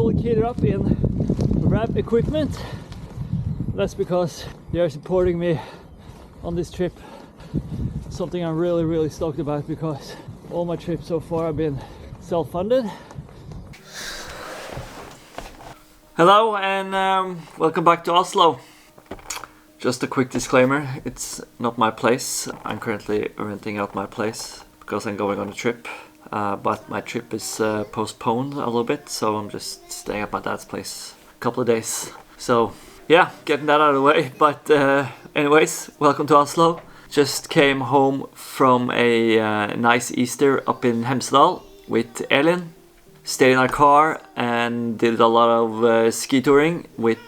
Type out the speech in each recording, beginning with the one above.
fully kitted up in wrap equipment. That's because they are supporting me on this trip. Something I'm really stoked about, because all my trips so far have been self-funded. Hello and welcome back to Oslo. Just a quick disclaimer, it's not my place. I'm currently renting out my place because I'm going on a trip. But my trip is postponed a little bit, so I'm just staying at my dad's place a couple of days. So yeah, getting that out of the way. But anyways, welcome to Oslo. Just came home from a nice Easter up in Hemsedal with Elin. Stayed in our car and did a lot of ski touring with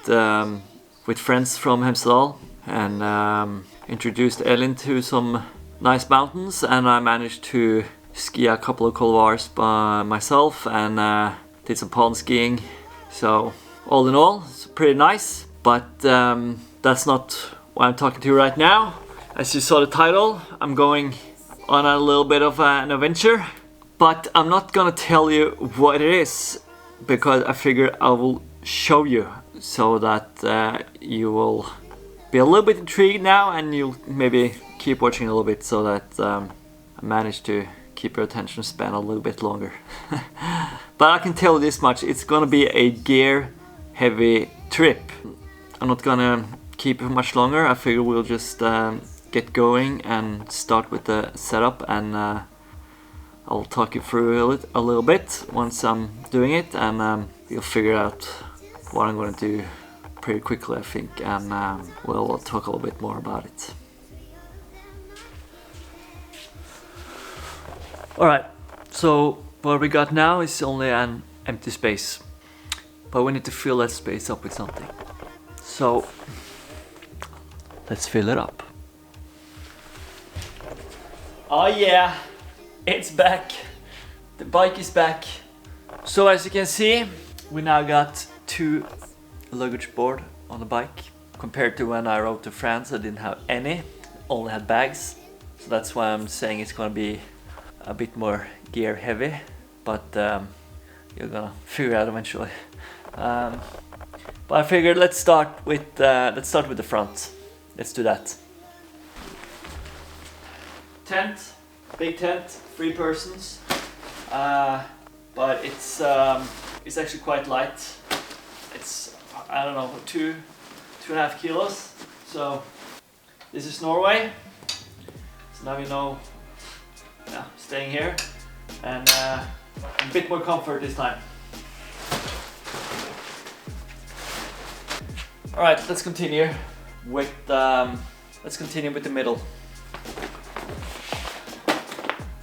friends from Hemsedal, and introduced Elin to some nice mountains, and I managed to ski a couple of couloirs by myself and did some pond skiing. So all in all, it's pretty nice, but that's not why I'm talking to you right now. As you saw the title, I'm going on a little bit of an adventure, but I'm not gonna tell you what it is, because I figure I will show you so that you will be a little bit intrigued now, and you'll maybe keep watching a little bit so that I manage to keep your attention span a little bit longer. But I can tell you this much, it's gonna be a gear heavy trip. I'm not gonna keep it much longer. I figure we'll just get going and start with the setup, and I'll talk you through it a little bit once I'm doing it, and you'll figure out what I'm gonna do pretty quickly, I think, and we'll talk a little bit more about it. Alright, so what we got now is only an empty space, but we need to fill that space up with something. So let's fill it up. Oh yeah, it's back. The bike is back. So as you can see, we now got 2 luggage board on the bike. Compared to when I rode to France, I didn't have any, only had bags. So that's why I'm saying it's gonna be a bit more gear heavy, but you're gonna figure out eventually. But I figured let's start with the front. Let's do that. Tent, big tent, 3 persons, but it's actually quite light. It's, I don't know, 2.5 kilos. So this is Norway. So now you know. Yeah, staying here, and a bit more comfort this time. All right, let's continue with the middle.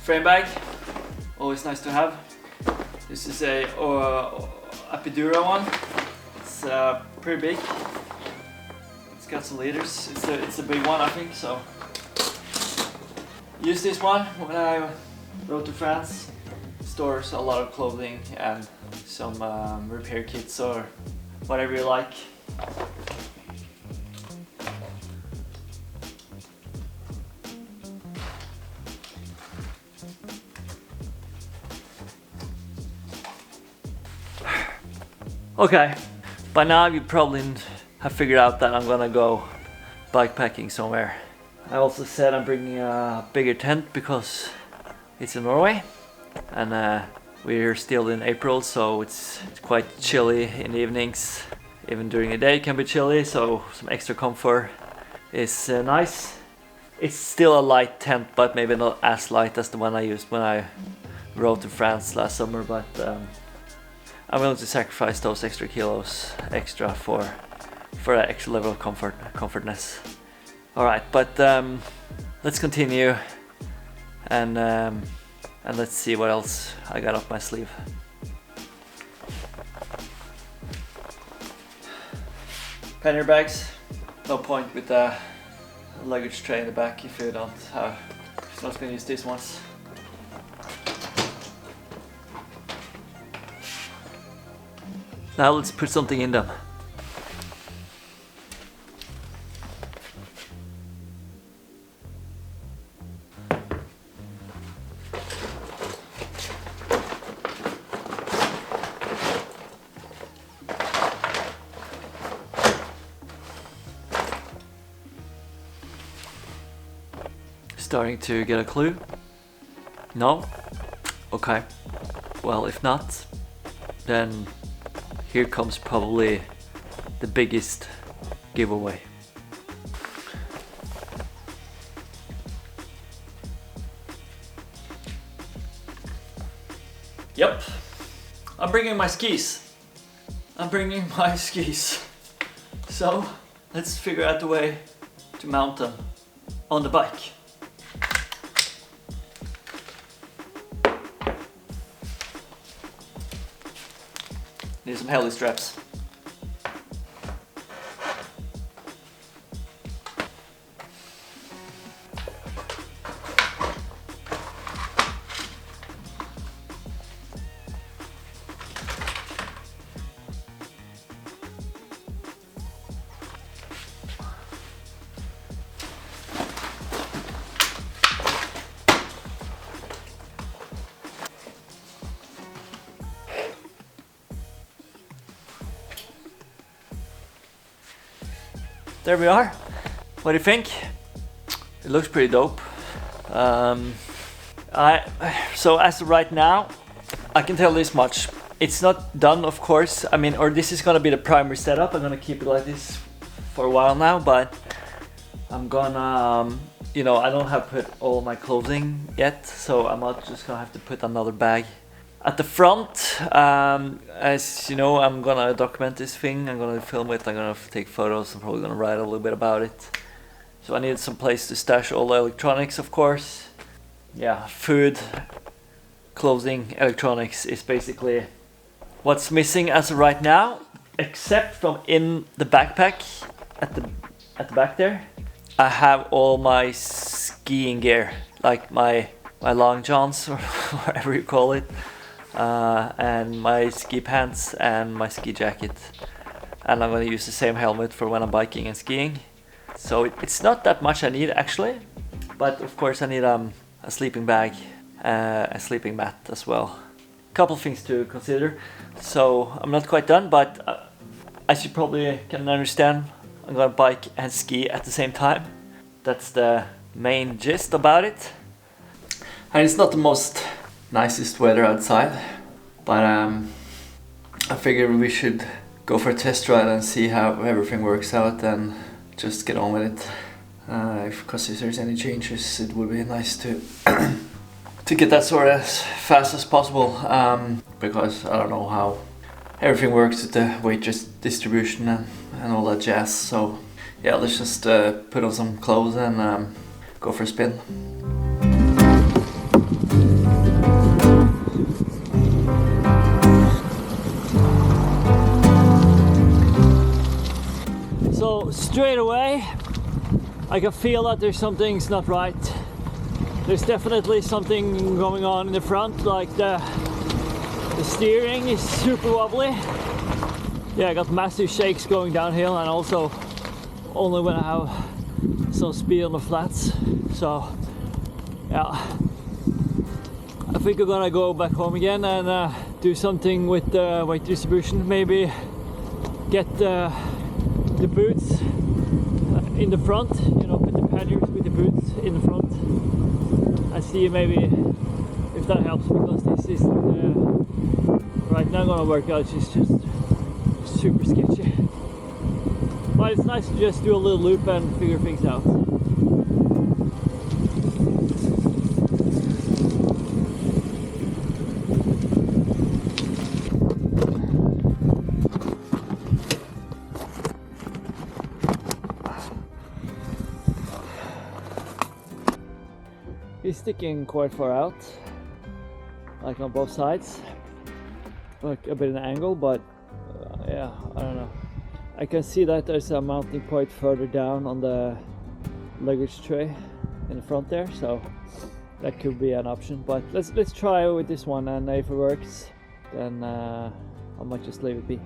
Frame bag, always nice to have. This is a Apidura one. It's pretty big. It's got some liters. It's a big one, I think. So use this one when I rode to France. Stores a lot of clothing and some repair kits or whatever you like. Okay, by now you probably have figured out that I'm gonna go bikepacking somewhere. I also said I'm bringing a bigger tent because it's in Norway, and we're still in April, so it's quite chilly in the evenings. Even during the day it can be chilly, so some extra comfort is nice. It's still a light tent, but maybe not as light as the one I used when I rode to France last summer, but I'm willing to sacrifice those extra kilos for that extra level of comfortness. Alright, but let's continue and let's see what else I got up my sleeve. Pannier bags, no point with a luggage tray in the back if you're not going to use these ones. Now let's put something in them. starting to get a clue? No? Okay. Well, if not, then here comes probably the biggest giveaway. Yep, I'm bringing my skis. So let's figure out a way to mount them on the bike. Need some heli straps. There we are. What do you think? It looks pretty dope. So as of right now, I can tell this much. It's not done, of course. I mean, or this is gonna be the primary setup. I'm gonna keep it like this for a while now, but I'm gonna, you know, I don't have put all my clothing yet, so I'm not just gonna have to put another bag at the front. As you know, I'm gonna document this thing. I'm gonna film it. I'm gonna take photos. I'm probably gonna write a little bit about it. So I needed some place to stash all the electronics, of course. Yeah, food, clothing, electronics is basically what's missing as of right now, except from in the backpack at the back there. I have all my skiing gear, like my long johns or whatever you call it. And my ski pants and my ski jacket, and I'm gonna use the same helmet for when I'm biking and skiing. So it's not that much I need actually, but of course I need a sleeping bag, a sleeping mat as well. Couple things to consider. So I'm not quite done, but as you probably can understand, I'm gonna bike and ski at the same time. That's the main gist about it. And it's not the most nicest weather outside, but I figured we should go for a test ride and see how everything works out and just get on with it. Because if there's any changes, it would be nice to to get that sorted as fast as possible, because I don't know how everything works with the weight distribution and all that jazz. So yeah, let's just put on some clothes and go for a spin. So straight away, I can feel that there's something's not right. There's definitely something going on in the front, like the steering is super wobbly. Yeah, I got massive shakes going downhill, and also only when I have some speed on the flats. So yeah, I think I'm gonna go back home again and do something with the weight distribution. Maybe get the boots in the front, you know, put the panniers with the boots in the front and see maybe if that helps, because this is right now gonna work out. It's just super sketchy, but it's nice to just do a little loop and figure things out. It's sticking quite far out, like on both sides, like a bit of an angle, but yeah, I don't know. I can see that there's a mounting point further down on the luggage tray in the front there, so that could be an option. But let's try with this one, and if it works, then I might just leave it be.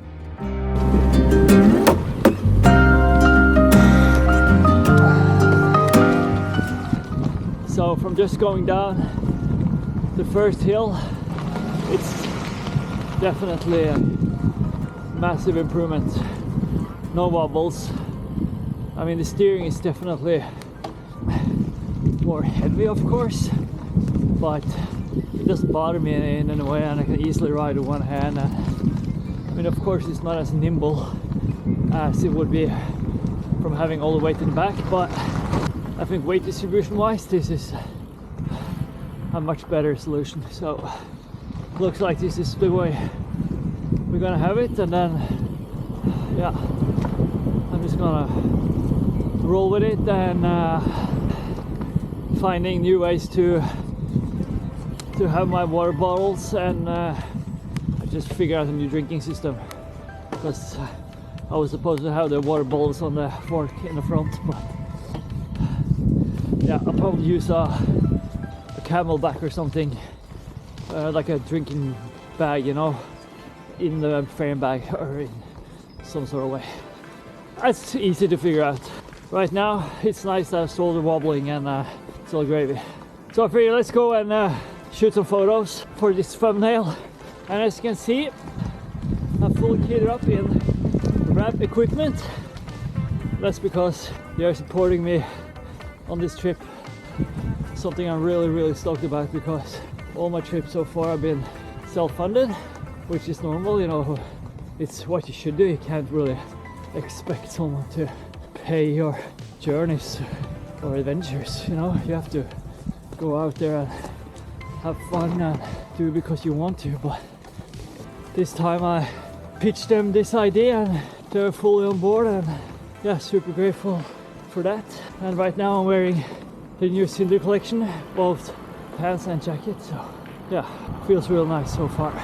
So from just going down the first hill, it's definitely a massive improvement. No wobbles. I mean, the steering is definitely more heavy, of course, but it doesn't bother me in any way, and I can easily ride with one hand. And, I mean, of course, it's not as nimble as it would be from having all the weight in the back, but I think weight distribution wise, this is a much better solution. So looks like this is the way we're gonna have it, and then yeah, I'm just gonna roll with it and finding new ways to have my water bottles, and just figure out a new drinking system, because I was supposed to have the water bottles on the fork in the front, but yeah, I'll probably use a Camelback or something, like a drinking bag, you know, in the frame bag or in some sort of way. That's easy to figure out. Right now it's nice that it's shoulder wobbling and it's all gravy. So I figured let's go and shoot some photos for this thumbnail. And as you can see, I'm fully kitted up in ramp equipment. That's because they are supporting me on this trip. Something I'm really stoked about, because all my trips so far have been self-funded, which is normal, you know, it's what you should do. You can't really expect someone to pay your journeys or adventures, you know. You have to go out there and have fun and do it because you want to. But this time I pitched them this idea and they're fully on board, and yeah, super grateful for that. And right now I'm wearing the new Cinder collection, both pants and jacket, so yeah, feels real nice so far.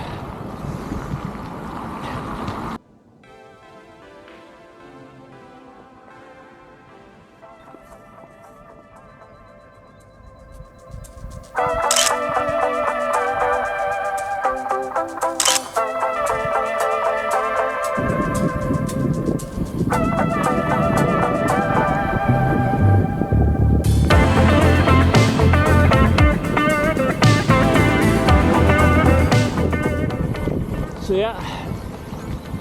So yeah,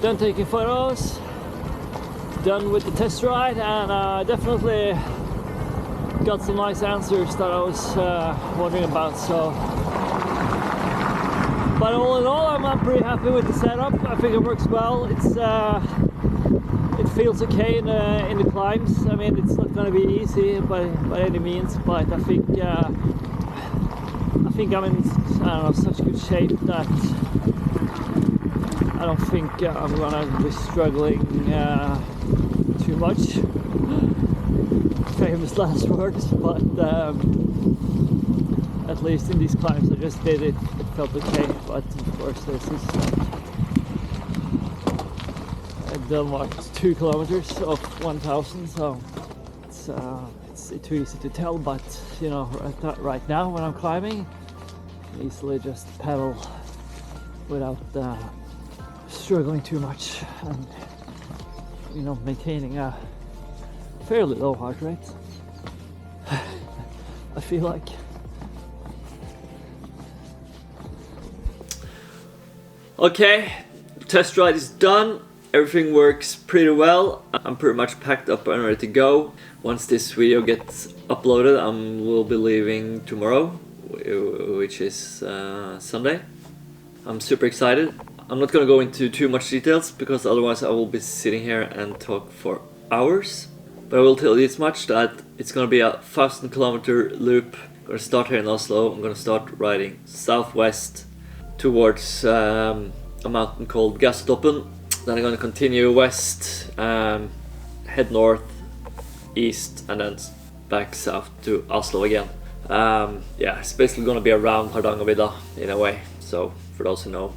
done taking photos, done with the test ride, and definitely got some nice answers that I was wondering about. So, but all in all, I'm pretty happy with the setup. I think it works well. It feels okay in the climbs. I mean, it's not going to be easy by any means, but I think I'm in, I don't know, such good shape that I don't think I'm gonna be struggling too much. Famous last words, but at least in these climbs I just did it. It felt okay, but of course this is I've done what, 2 kilometers of 1,000, so it's too easy to tell. But you know, right now when I'm climbing, I can easily just pedal without struggling too much, and you know, maintaining a fairly low heart rate. I feel like. Okay, test ride is done. Everything works pretty well. I'm pretty much packed up and ready to go. Once this video gets uploaded, we'll be leaving tomorrow, which is Sunday. I'm super excited. I'm not going to go into too much details, because otherwise I will be sitting here and talk for hours. But I will tell you this much, that it's going to be a 1,000 kilometer loop. I'm going to start here in Oslo. I'm going to start riding southwest towards a mountain called Gasstoppen. Then I'm going to continue west, head north, east, and then back south to Oslo again. Yeah, it's basically going to be around Hardangervidda in a way. So for those who know,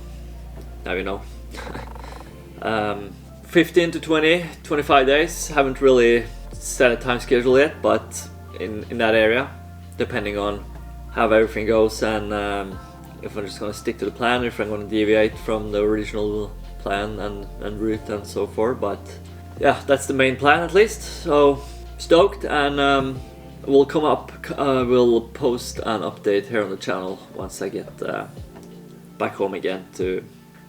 now you know. 15 to 20, 25 days. Haven't really set a time schedule yet, but in that area, depending on how everything goes, and if I'm just going to stick to the plan, if I'm going to deviate from the original plan and route and so forth. But yeah, that's the main plan at least. So stoked, and we'll come up, we'll post an update here on the channel once I get back home again to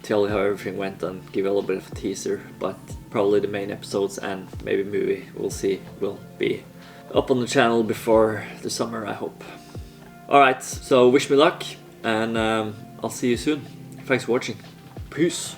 tell you how everything went and give you a little bit of a teaser, but probably the main episodes and maybe movie, we'll see, will be up on the channel before the summer, I hope. Alright, so wish me luck, and I'll see you soon. Thanks for watching. Peace.